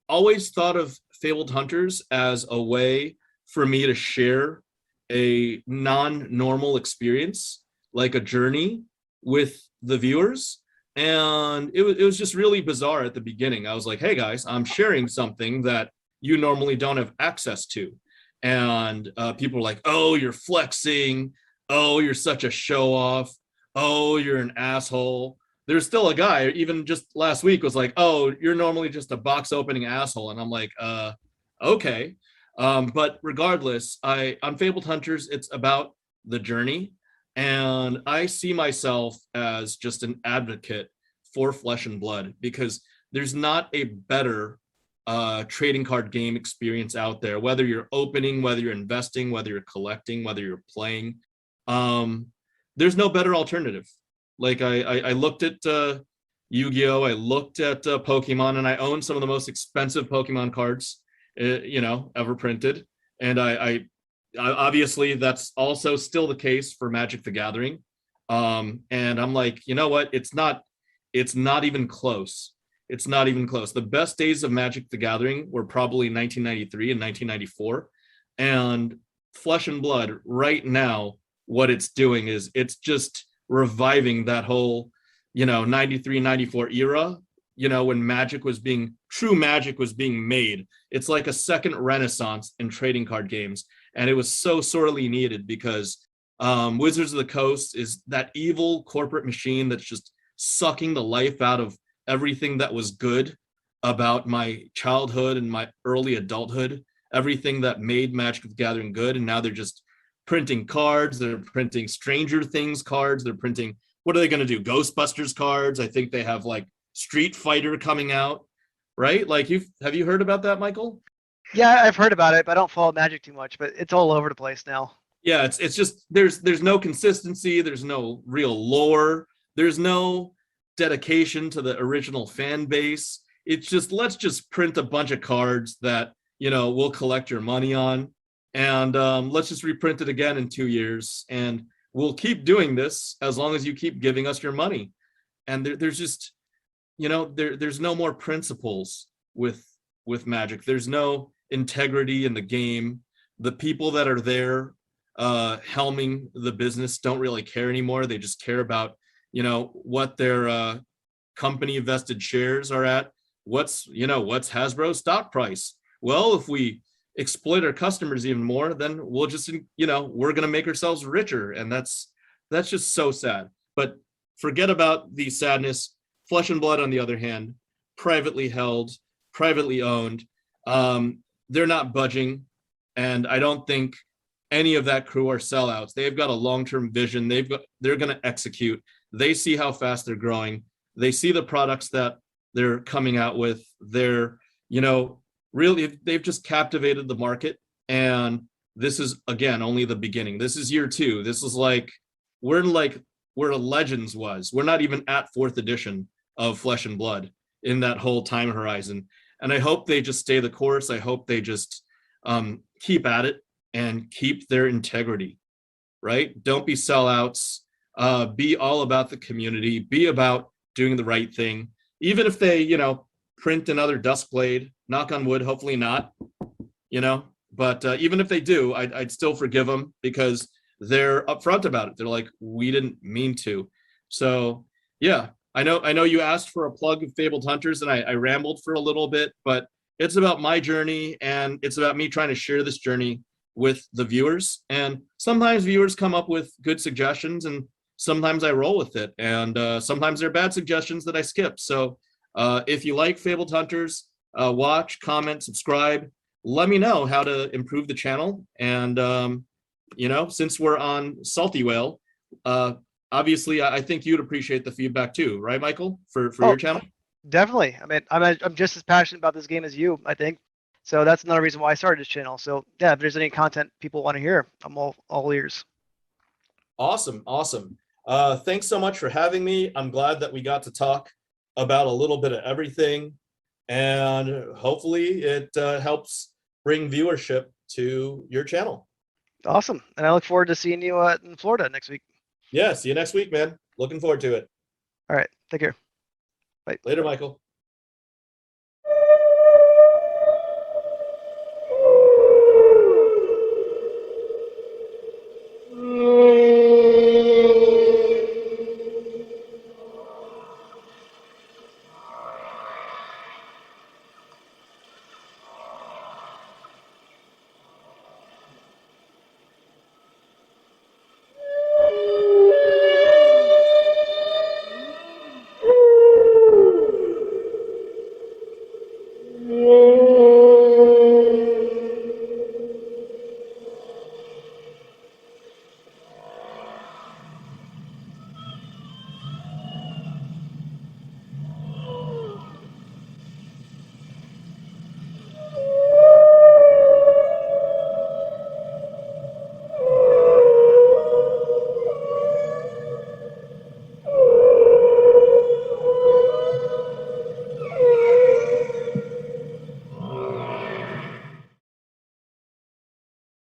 always thought of Fabled Hunters as a way for me to share a non-normal experience, like a journey with the viewers. And it was just really bizarre at the beginning. I was like, hey guys, I'm sharing something that you normally don't have access to. And people were like, oh, you're flexing. Oh, you're such a show off. Oh, you're an asshole. There's still a guy, even just last week, was like, oh, you're normally just a box opening asshole. And I'm like, okay. But regardless, on Fabled Hunters, it's about the journey. And I see myself as just an advocate for Flesh and Blood, because there's not a better trading card game experience out there, whether you're opening, whether you're investing, whether you're collecting, whether you're playing. There's no better alternative. Like I looked at Yu-Gi-Oh, I looked at Pokemon, and I own some of the most expensive Pokemon cards, ever printed. And I obviously that's also still the case for Magic the Gathering. And I'm like, you know what? It's not even close. It's not even close. The best days of Magic the Gathering were probably 1993 and 1994. And Flesh and Blood right now, what it's doing is it's just reviving that whole 93 94 era, when true magic was being made. It's like a second renaissance in trading card games, and it was so sorely needed, because Wizards of the Coast is that evil corporate machine that's just sucking the life out of everything that was good about my childhood and my early adulthood, everything that made Magic the Gathering good. And now they're just printing cards, they're printing Stranger Things cards, they're printing, what are they going to do, Ghostbusters cards? I think they have like Street Fighter coming out, right? Like, have you heard about that, Michael? Yeah, I've heard about it, but I don't follow Magic too much, but it's all over the place now. Yeah, it's just there's no consistency, there's no real lore, there's no dedication to the original fan base. It's just, let's just print a bunch of cards that we'll collect your money on, and let's just reprint it again in 2 years, and we'll keep doing this as long as you keep giving us your money. And there's just there's no more principles with Magic. There's no integrity in the game. The people that are there helming the business don't really care anymore. They just care about what their company vested shares are at. What's Hasbro's stock price? Well, if we exploit our customers even more, then we'll just we're going to make ourselves richer. And that's just so sad. But forget about the sadness. Flesh and Blood, on the other hand, privately held, privately owned, they're not budging. And I don't think any of that crew are sellouts. They've got a long-term vision. They're going to execute. They see how fast they're growing. They see the products that they're coming out with. They're, really, they've just captivated the market. And this is, again, only the beginning. This is year 2. This is we're where Legends was. We're not even at 4th edition of Flesh and Blood in that whole time horizon. And I hope they just stay the course. I hope they just keep at it and keep their integrity, right? Don't be sellouts. Be all about the community. Be about doing the right thing. Even if they, print another Duskblade, knock on wood, hopefully not, but even if they do, I'd still forgive them, because they're upfront about it. They're like, we didn't mean to. So yeah, I know you asked for a plug of Fabled Hunters, and I rambled for a little bit, but it's about my journey, and it's about me trying to share this journey with the viewers. And sometimes viewers come up with good suggestions, and sometimes I roll with it, and sometimes they're bad suggestions that I skip. So if you like Fabled Hunters, watch, comment, subscribe. Let me know how to improve the channel. And since we're on Salty Whale, obviously I think you'd appreciate the feedback too, right, Michael, for your channel? Definitely. I mean, I'm just as passionate about this game as you, I think. So that's another reason why I started this channel. So yeah, if there's any content people want to hear, I'm all ears. Awesome. Awesome. Thanks so much for having me. I'm glad that we got to talk about a little bit of everything, and hopefully it helps bring viewership to your channel. Awesome. And I look forward to seeing you in Florida next week. Yeah, see you next week, man. Looking forward to it. All right. Take care. Bye. Later, Michael.